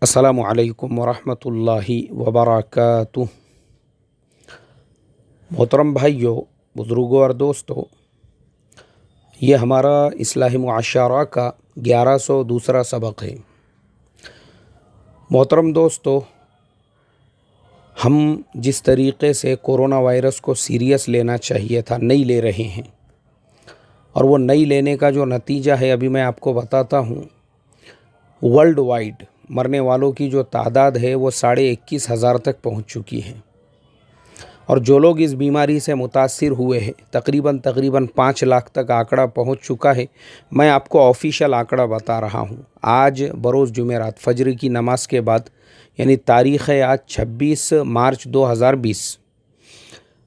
अस्सलामु अलैकुम वरहमतुल्लाहि वबरकातुह। मोहतरम भाइयों, बुज़ुर्गों और दोस्तों, ये हमारा इस्लाही मुआशरा का 1102 सबक है। मोहतरम दोस्तों, हम जिस तरीक़े से कोरोना वायरस को सीरियस लेना चाहिए था नहीं ले रहे हैं, और वो नहीं लेने का जो नतीजा है अभी मैं आपको बताता हूँ। वर्ल्ड वाइड मरने वालों की जो तादाद है वो 21,500 तक पहुँच चुकी है, और जो लोग इस बीमारी से मुतासिर हुए हैं तकरीबन 5 लाख तक आंकड़ा पहुंच चुका है। मैं आपको ऑफिशियल आंकड़ा बता रहा हूं। आज बरोज़ जुमेरात फजर की नमाज के बाद, यानी तारीख़ है आज 26 मार्च 2020।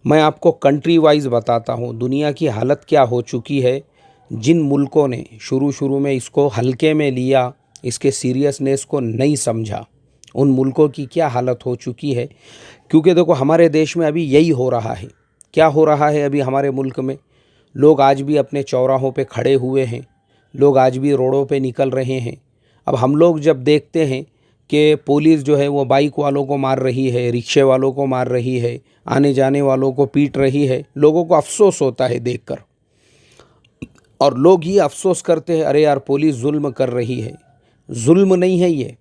मैं आपको कंट्री वाइज बताता हूं दुनिया की हालत क्या हो चुकी है। जिन मुल्कों ने शुरू में इसको हल्के में लिया, इसके सीरियसनेस को नहीं समझा, उन मुल्कों की क्या हालत हो चुकी है। क्योंकि देखो, हमारे देश में अभी यही हो रहा है। क्या हो रहा है अभी हमारे मुल्क में? लोग आज भी अपने चौराहों पे खड़े हुए हैं, लोग आज भी रोडों पे निकल रहे हैं। अब हम लोग जब देखते हैं कि पुलिस जो है वो बाइक वालों को मार रही है, रिक्शे वालों को मार रही है, आने जाने वालों को पीट रही है, लोगों को अफसोस होता है देखकर, और लोग ही अफसोस करते हैं, अरे यार पुलिस जुल्म कर रही है। जुल्म नहीं है ये,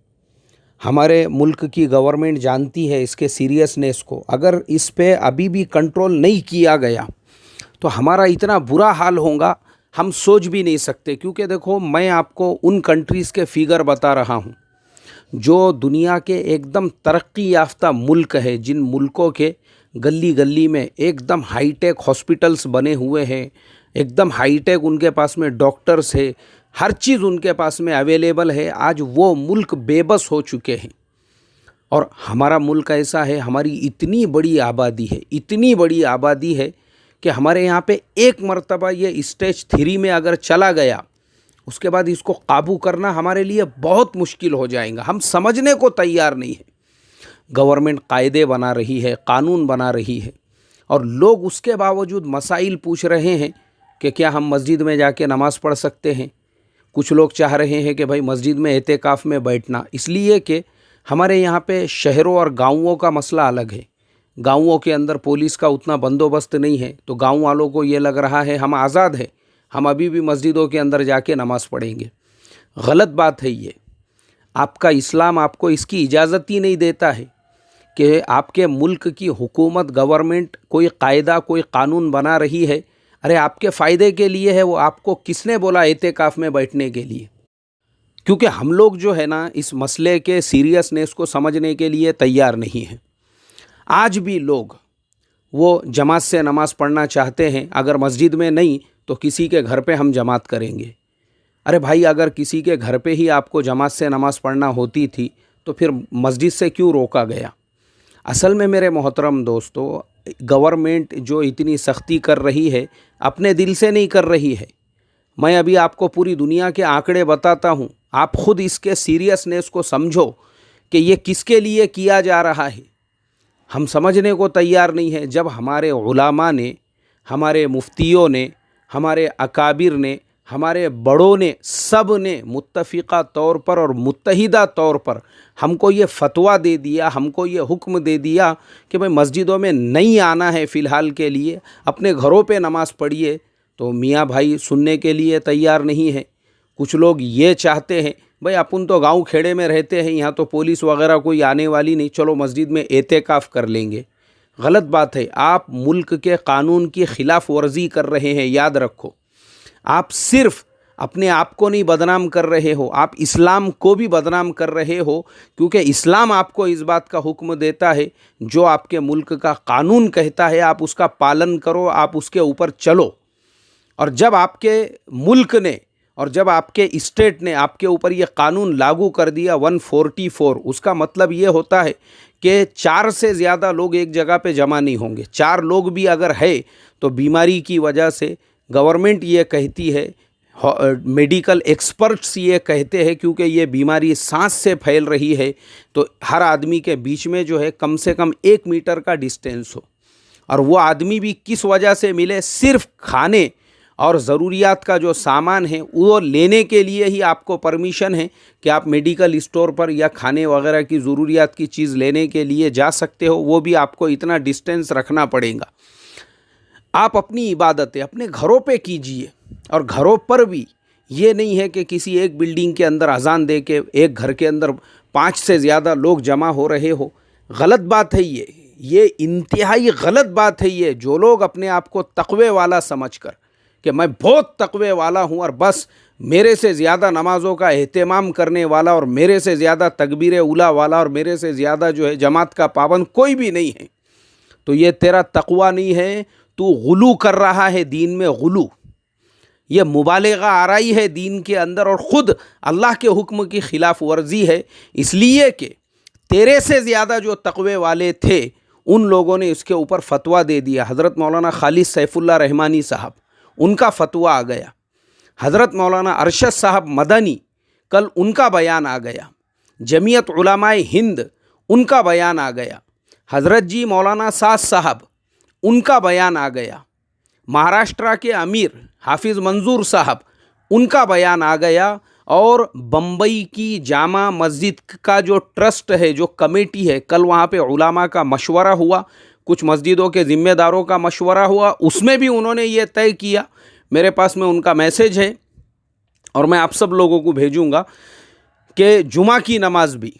हमारे मुल्क की गवर्नमेंट जानती है इसके सीरियसनेस को। अगर इस पे अभी भी कंट्रोल नहीं किया गया तो हमारा इतना बुरा हाल होगा, हम सोच भी नहीं सकते। क्योंकि देखो, मैं आपको उन कंट्रीज़ के फिगर बता रहा हूँ जो दुनिया के एकदम तरक्की याफ्ता मुल्क है, जिन मुल्कों के गली गली में एकदम हाईटेक हॉस्पिटल्स बने हुए हैं, एकदम हाईटेक उनके पास में डॉक्टर्स है, हर चीज़ उनके पास में अवेलेबल है। आज वो मुल्क बेबस हो चुके हैं, और हमारा मुल्क ऐसा है, हमारी इतनी बड़ी आबादी है, इतनी बड़ी आबादी है कि हमारे यहाँ पे एक मर्तबा ये स्टेज 3 में अगर चला गया, उसके बाद इसको काबू करना हमारे लिए बहुत मुश्किल हो जाएगा। हम समझने को तैयार नहीं है। गवर्नमेंट कायदे बना रही है, कानून बना रही है, और लोग उसके बावजूद मसाइल पूछ रहे हैं कि क्या हम मस्जिद में जाके नमाज़ पढ़ सकते हैं। कुछ लोग चाह रहे हैं कि भाई मस्जिद में एतेकाफ़ में बैठना, इसलिए कि हमारे यहाँ पे शहरों और गाँवों का मसला अलग है। गाँवों के अंदर पुलिस का उतना बंदोबस्त नहीं है, तो गाँव वालों को ये लग रहा है हम आज़ाद हैं, हम अभी भी मस्जिदों के अंदर जाके नमाज़ पढ़ेंगे। गलत बात है ये। आपका इस्लाम आपको इसकी इजाज़त ही नहीं देता है कि आपके मुल्क की हुकूमत, गवर्नमेंट कोई कायदा, कोई कानून बना रही है, अरे आपके फ़ायदे के लिए है। वो आपको किसने बोला एतेकाफ़ में बैठने के लिए? क्योंकि हम लोग जो है ना, इस मसले के सीरियसनेस को समझने के लिए तैयार नहीं हैं। आज भी लोग वो जमात से नमाज़ पढ़ना चाहते हैं, अगर मस्जिद में नहीं तो किसी के घर पे हम जमात करेंगे। अरे भाई, अगर किसी के घर पे ही आपको जमात से नमाज़ पढ़ना होती थी तो फिर मस्जिद से क्यों रोका गया? असल में मेरे मोहतरम दोस्तों, गवर्नमेंट जो इतनी सख्ती कर रही है, अपने दिल से नहीं कर रही है। मैं अभी आपको पूरी दुनिया के आंकड़े बताता हूँ, आप ख़ुद इसके सीरियसनेस को समझो कि ये किसके लिए किया जा रहा है। हम समझने को तैयार नहीं है। जब हमारे उलामा ने, हमारे मुफ्तियों ने, हमारे अकाबिर ने, हमारे बड़ों ने, सब ने मुत्तफ़िक़ा तौर पर और मुत्तहिदा तौर पर हमको ये फ़तवा दे दिया, हमको ये हुक्म दे दिया कि भाई मस्जिदों में नहीं आना है फ़िलहाल के लिए, अपने घरों पे नमाज़ पढ़िए, तो मियाँ भाई सुनने के लिए तैयार नहीं है। कुछ लोग ये चाहते हैं, भाई अपन तो गांव खेड़े में रहते हैं, यहाँ तो पुलिस वगैरह कोई आने वाली नहीं, चलो मस्जिद में एतेकाफ़ कर लेंगे। गलत बात है। आप मुल्क के कानून की ख़िलाफ़ वर्जी कर रहे हैं, याद रखो। आप सिर्फ अपने आप को नहीं बदनाम कर रहे हो, आप इस्लाम को भी बदनाम कर रहे हो। क्योंकि इस्लाम आपको इस बात का हुक्म देता है, जो आपके मुल्क का कानून कहता है आप उसका पालन करो, आप उसके ऊपर चलो। और जब आपके मुल्क ने और जब आपके स्टेट ने आपके ऊपर ये कानून लागू कर दिया 144, उसका मतलब ये होता है कि 4 से ज़्यादा लोग एक जगह पे जमा नहीं होंगे। 4 लोग भी अगर है तो बीमारी की वजह से, गवर्नमेंट ये कहती है, मेडिकल एक्सपर्ट्स ये कहते हैं, क्योंकि ये बीमारी सांस से फैल रही है, तो हर आदमी के बीच में जो है कम से कम 1 मीटर का डिस्टेंस हो। और वो आदमी भी किस वजह से मिले? सिर्फ खाने और ज़रूरियात का जो सामान है वो लेने के लिए ही आपको परमिशन है कि आप मेडिकल स्टोर पर या खाने वगैरह की ज़रूरियात की चीज़ लेने के लिए जा सकते हो, वो भी आपको इतना डिस्टेंस रखना पड़ेगा। आप अपनी इबादतें अपने घरों पे कीजिए, और घरों पर भी ये नहीं है कि किसी एक बिल्डिंग के अंदर अजान दे के एक घर के अंदर 5 से ज़्यादा लोग जमा हो रहे हो। गलत बात है ये इंतहाई गलत बात है। ये जो लोग अपने आप को तक़वे वाला समझकर कि मैं बहुत तक़वे वाला हूँ और बस मेरे से ज़्यादा नमाज़ों का एहतमाम करने वाला और मेरे से ज़्यादा तकबीर उला वाला और मेरे से ज़्यादा जो है जमात का पाबंद कोई भी नहीं है, तो ये तेरा तक़वा नहीं है, तू गुलू कर रहा है दीन में। गुलू, ये मुबालिगा आराई है दीन के अंदर और ख़ुद अल्लाह के हुक्म की ख़िलाफ़ वर्जी है। इसलिए कि तेरे से ज़्यादा जो तक़वे वाले थे उन लोगों ने इसके ऊपर फतवा दे दिया। हज़रत मौलाना खालिद सैफुल्लाह रहमानी साहब, उनका फतवा आ गया। हज़रत मौलाना अरशद साहब मदनी, कल उनका बयान आ गया। जमीयत उलमाए हिंद, उनका बयान आ गया। हज़रत जी मौलाना साद साहब, उनका बयान आ गया। महाराष्ट्र के अमीर हाफिज़ मंजूर साहब, उनका बयान आ गया। और बम्बई की जामा मस्जिद का जो ट्रस्ट है, जो कमेटी है, कल वहाँ पे उलमा का मशवरा हुआ, कुछ मस्जिदों के ज़िम्मेदारों का मशवरा हुआ, उसमें भी उन्होंने ये तय किया। मेरे पास में उनका मैसेज है और मैं आप सब लोगों को भेजूँगा कि जुमा की नमाज भी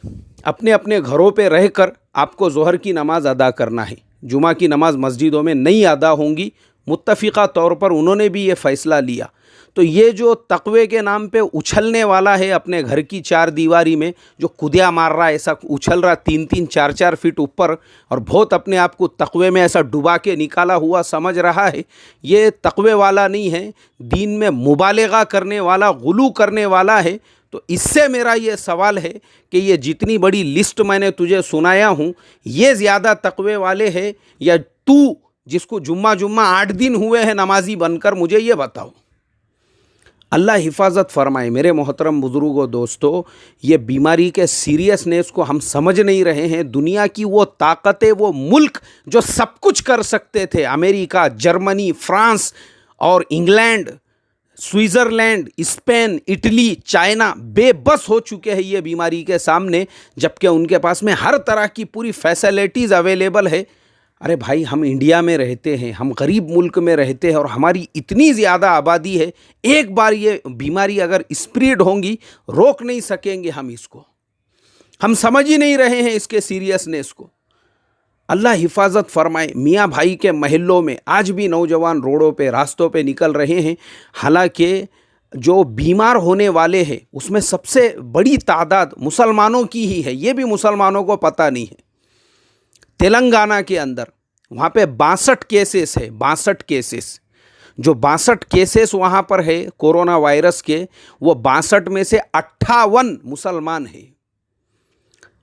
अपने अपने घरों पे रहकर आपको ज़ोहर की नमाज़ अदा करना है। जुमा की नमाज़ मस्जिदों में नहीं अदा होंगी, मुत्तफ़िक़ा तौर पर उन्होंने भी ये फ़ैसला लिया। तो ये जो तक़वे के नाम पे उछलने वाला है अपने घर की चार दीवारी में, जो कुदिया मार रहा है, ऐसा उछल रहा 3-3, 4-4 फीट ऊपर और बहुत अपने आप को तक़वे में ऐसा डुबा के निकाला हुआ समझ रहा है, ये तक़वे वाला नहीं है, दीन में मुबालिगा करने वाला, गुलू करने वाला है। तो इससे मेरा ये सवाल है कि ये जितनी बड़ी लिस्ट मैंने तुझे सुनाया हूँ, ये ज़्यादा तक़वे वाले हैं या तू जिसको जुम्मा 8 दिन हुए हैं नमाजी बनकर, मुझे ये बताओ। अल्लाह हिफाजत फरमाए। मेरे मोहतरम बुज़ुर्गों, दोस्तों, ये बीमारी के सीरियसनेस को हम समझ नहीं रहे हैं। दुनिया की वो ताकतें, वो मुल्क जो सब कुछ कर सकते थे, अमेरिका, जर्मनी, फ्रांस और England, Switzerland, Spain, Italy, China बेबस हो चुके हैं ये बीमारी के सामने, जबकि उनके पास में हर तरह की पूरी फैसिलिटीज़ अवेलेबल है। अरे भाई, हम इंडिया में रहते हैं, हम गरीब मुल्क में रहते हैं और हमारी इतनी ज़्यादा आबादी है, एक बार ये बीमारी अगर स्प्रेड होंगी, रोक नहीं सकेंगे हम इसको। हम समझ ही नहीं रहे हैं इसके सीरियसनेस को। अल्लाह हिफाजत फरमाए। मियाँ भाई के महल्लों में आज भी नौजवान रोडों पे, रास्तों पे निकल रहे हैं। हालांकि जो बीमार होने वाले हैं उसमें सबसे बड़ी तादाद मुसलमानों की ही है, ये भी मुसलमानों को पता नहीं है। तेलंगाना के अंदर वहाँ पे 62 केसेस है, 62 केसेस। जो 62 केसेस वहाँ पर है कोरोना वायरस के, वो 62 में से 58 मुसलमान है।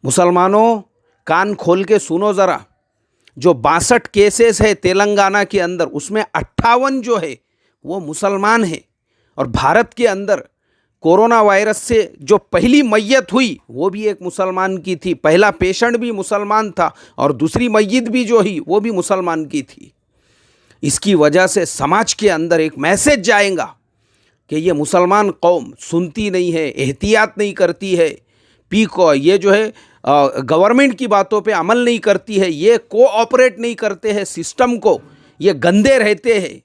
मुसलमानों, कान खोल के सुनो ज़रा, जो 62 केसेस है तेलंगाना के अंदर, उसमें 58 जो है वो मुसलमान है। और भारत के अंदर कोरोना वायरस से जो पहली मैयत हुई वो भी एक मुसलमान की थी, पहला पेशेंट भी मुसलमान था और दूसरी मैयत भी जो ही वो भी मुसलमान की थी। इसकी वजह से समाज के अंदर एक मैसेज जाएगा कि ये मुसलमान कौम सुनती नहीं है, एहतियात नहीं करती है, ये जो है गवर्नमेंट की बातों पे अमल नहीं करती है, ये कोऑपरेट नहीं करते हैं सिस्टम को, ये गंदे रहते हैं,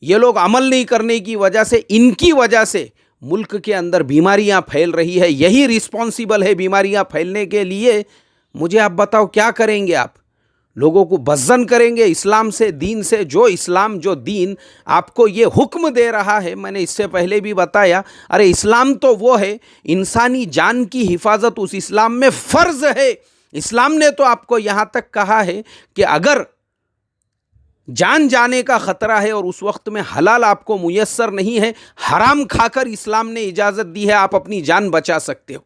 ये लोग अमल नहीं करने की वजह से, इनकी वजह से मुल्क के अंदर बीमारियां फैल रही है। यही रिस्पॉन्सिबल है बीमारियां फैलने के लिए। मुझे आप बताओ क्या करेंगे आप? लोगों को बज़्ज़न करेंगे इस्लाम से, दीन से? जो इस्लाम, जो दीन आपको ये हुक्म दे रहा है, मैंने इससे पहले भी बताया, अरे इस्लाम तो वो है, इंसानी जान की हिफाजत उस इस्लाम में फ़र्ज़ है। इस्लाम ने तो आपको यहाँ तक कहा है कि अगर जान जाने का ख़तरा है और उस वक्त में हलाल आपको मुयस्सर नहीं है, हराम खाकर इस्लाम ने इजाज़त दी है आप अपनी जान बचा सकते हो।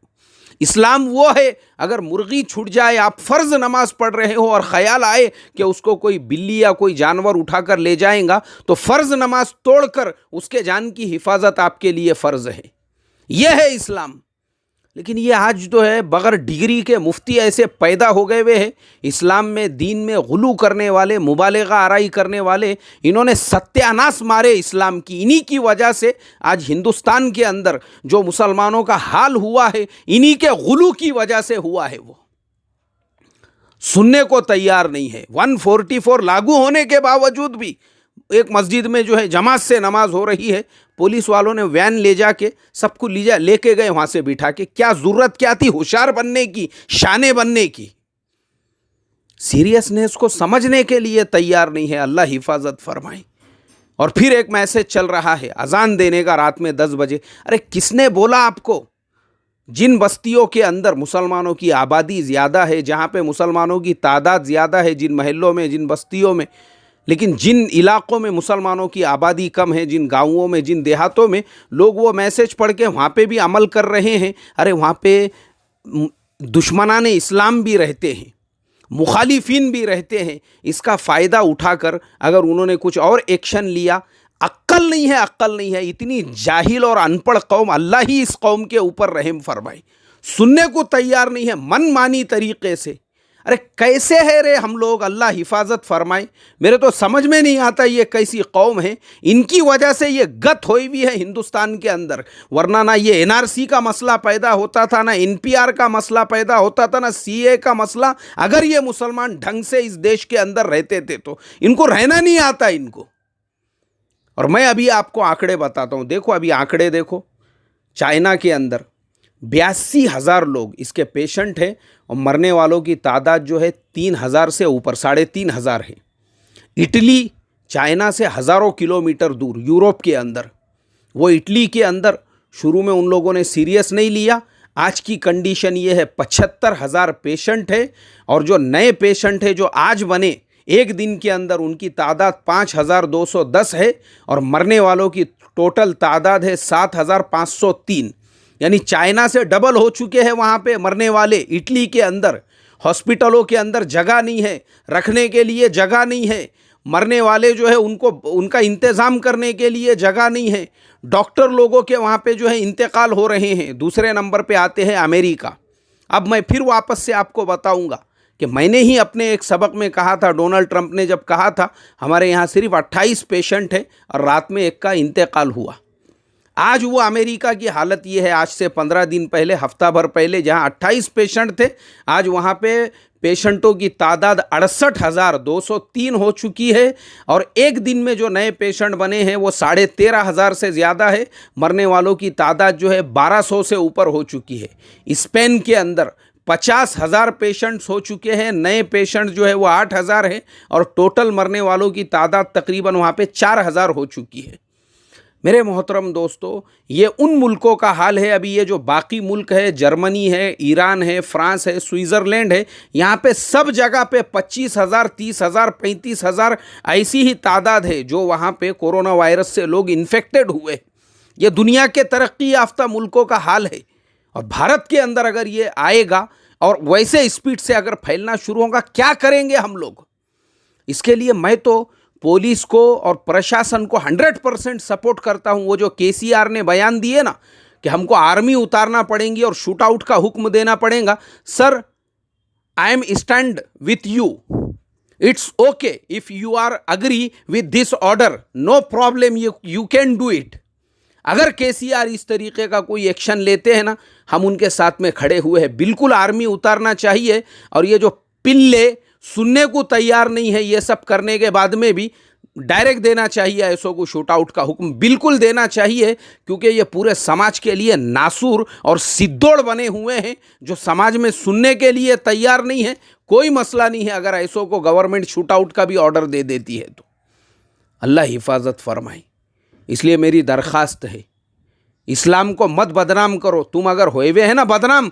इस्लाम वो है, अगर मुर्गी छूट जाए, आप फ़र्ज़ नमाज पढ़ रहे हो और ख़याल आए कि उसको कोई बिल्ली या कोई जानवर उठाकर ले जाएगा, तो फ़र्ज़ नमाज तोड़कर उसके जान की हिफाजत आपके लिए फ़र्ज़ है। यह है इस्लाम। लेकिन ये आज जो है बगैर डिग्री के मुफ्ती ऐसे पैदा हो गए हुए हैं, इस्लाम में दीन में गुलू करने वाले, मुबालिगा आराई करने वाले, इन्होंने सत्यानाश मारे इस्लाम की। इन्हीं की वजह से आज हिंदुस्तान के अंदर जो मुसलमानों का हाल हुआ है, इन्हीं के गुलू की वजह से हुआ है। वो सुनने को तैयार नहीं है। 144 लागू होने के बावजूद भी एक मस्जिद में जो है जमात से नमाज हो रही है, पुलिस वालों ने वैन ले जाके सबको लेके गए वहां से बिठा के। क्या जरूरत क्या थी होशियार बनने की, शाने बनने की? सीरियसनेस को समझने के लिए तैयार नहीं है। अल्लाह हिफाजत फरमाए। और फिर एक मैसेज चल रहा है अजान देने का रात में 10 बजे। अरे किसने बोला आपको? जिन बस्तियों के अंदर मुसलमानों की आबादी ज़्यादा है, जहाँ पे मुसलमानों की तादाद ज़्यादा है, जिन महल्लों में, जिन बस्तियों में, लेकिन जिन इलाकों में मुसलमानों की आबादी कम है, जिन गाँवों में, जिन देहातों में, लोग वो मैसेज पढ़ के वहाँ पे भी अमल कर रहे हैं। अरे वहाँ पे दुश्मनान इस्लाम भी रहते हैं, मुखालिफिन भी रहते हैं। इसका फ़ायदा उठाकर अगर उन्होंने कुछ और एक्शन लिया, अक्ल नहीं है, अक्ल नहीं है। इतनी जाहिल और अनपढ़ कौम, अल्लाह ही इस कौम के ऊपर रहम फरमाए। सुनने को तैयार नहीं है, मनमानी तरीके से। अरे कैसे है रे हम लोग? अल्लाह हिफाजत फरमाए। मेरे तो समझ में नहीं आता ये कैसी कौम है। इनकी वजह से ये गत हुई भी है हिंदुस्तान के अंदर। वरना ना ये एनआरसी का मसला पैदा होता था, ना एनपीआर का मसला पैदा होता था, ना सीए का मसला, अगर ये मुसलमान ढंग से इस देश के अंदर रहते थे तो। इनको रहना नहीं आता इनको। और मैं अभी आपको आंकड़े बताता हूँ। देखो अभी आंकड़े देखो, चाइना के अंदर 82,000 लोग इसके पेशेंट हैं और मरने वालों की तादाद जो है 3,000 से ऊपर, 3,500 है। इटली चाइना से हज़ारों किलोमीटर दूर यूरोप के अंदर, वो इटली के अंदर शुरू में उन लोगों ने सीरियस नहीं लिया। आज की कंडीशन ये है 75,000 पेशेंट है। और जो नए पेशेंट है जो आज बने एक दिन के अंदर, उनकी तादाद 5,210 है। और मरने वालों की टोटल तादाद है 7,503। यानी चाइना से डबल हो चुके हैं वहाँ पे मरने वाले। इटली के अंदर हॉस्पिटलों के अंदर जगह नहीं है, रखने के लिए जगह नहीं है, मरने वाले जो है उनको उनका इंतज़ाम करने के लिए जगह नहीं है। डॉक्टर लोगों के वहाँ पे जो है इंतकाल हो रहे हैं। दूसरे नंबर पे आते हैं अमेरिका। अब मैं फिर वापस से आपको बताऊँगा कि मैंने ही अपने एक सबक में कहा था, डोनाल्ड ट्रंप ने जब कहा था हमारे यहाँ सिर्फ 28 पेशेंट है और रात में एक का इंतकाल हुआ। आज वो अमेरिका की हालत ये है, आज से 15 दिन पहले, हफ्ता भर पहले, जहां 28 पेशेंट थे, आज वहां पे पेशेंटों की तादाद 68,203 हो चुकी है। और एक दिन में जो नए पेशेंट बने हैं वो 13,500 से ज़्यादा है। मरने वालों की तादाद जो है 1,200 से ऊपर हो चुकी है। स्पेन के अंदर 50,000 पेशेंट्स हो चुके हैं, नए पेशेंट जो है वो 8,000 है। और टोटल मरने वालों की तादाद तकरीबन वहाँ पे 4,000 हो चुकी है। मेरे मोहतरम दोस्तों, ये उन मुल्कों का हाल है। अभी ये जो बाकी मुल्क है, जर्मनी है, ईरान है, फ्रांस है, स्विट्ज़रलैंड है, यहाँ पे सब जगह पे 25,000, 30,000, 35,000 ऐसी ही तादाद है जो वहाँ पे कोरोना वायरस से लोग इन्फेक्टेड हुए। ये दुनिया के तरक्की याफ्ता मुल्कों का हाल है। और भारत के अंदर अगर ये आएगा और वैसे स्पीड से अगर फैलना शुरू होगा, क्या करेंगे हम लोग? इसके लिए मैं तो पुलिस को और प्रशासन को 100% सपोर्ट करता हूं। वो जो केसीआर ने बयान दिए ना कि हमको आर्मी उतारना पड़ेगी और शूट आउट का हुक्म देना पड़ेगा, sir I am stand with you. It's okay if you are agree with this order, no problem, you can do it. अगर केसीआर इस तरीके का कोई एक्शन लेते हैं ना, हम उनके साथ में खड़े हुए हैं। बिल्कुल आर्मी उतारना चाहिए। और ये जो पिल्ले सुनने को तैयार नहीं है, ये सब करने के बाद में भी डायरेक्ट देना चाहिए ऐसों को शूट आउट का हुक्म, बिल्कुल देना चाहिए। क्योंकि ये पूरे समाज के लिए नासूर और सिद्दोड़ बने हुए हैं जो समाज में सुनने के लिए तैयार नहीं है। कोई मसला नहीं है अगर ऐसों को गवर्नमेंट शूट आउट का भी ऑर्डर दे देती है तो। अल्लाह हिफाजत फरमाए। इसलिए मेरी दरख्वास्त है, इस्लाम को मत बदनाम करो। तुम अगर होए हुए हैं ना बदनाम,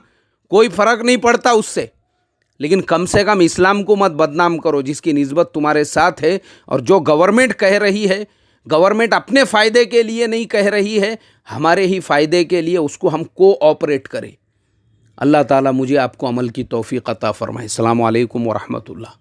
कोई फ़र्क नहीं पड़ता उससे, लेकिन कम से कम इस्लाम को मत बदनाम करो जिसकी निस्बत तुम्हारे साथ है। और जो गवर्नमेंट कह रही है, गवर्नमेंट अपने फ़ायदे के लिए नहीं कह रही है, हमारे ही फ़ायदे के लिए उसको हम कोऑपरेट करें। अल्लाह ताला मुझे आपको अमल की तौफीक अता फरमाए। अस्सलामु अलैकुम व रहमतुल्लाह।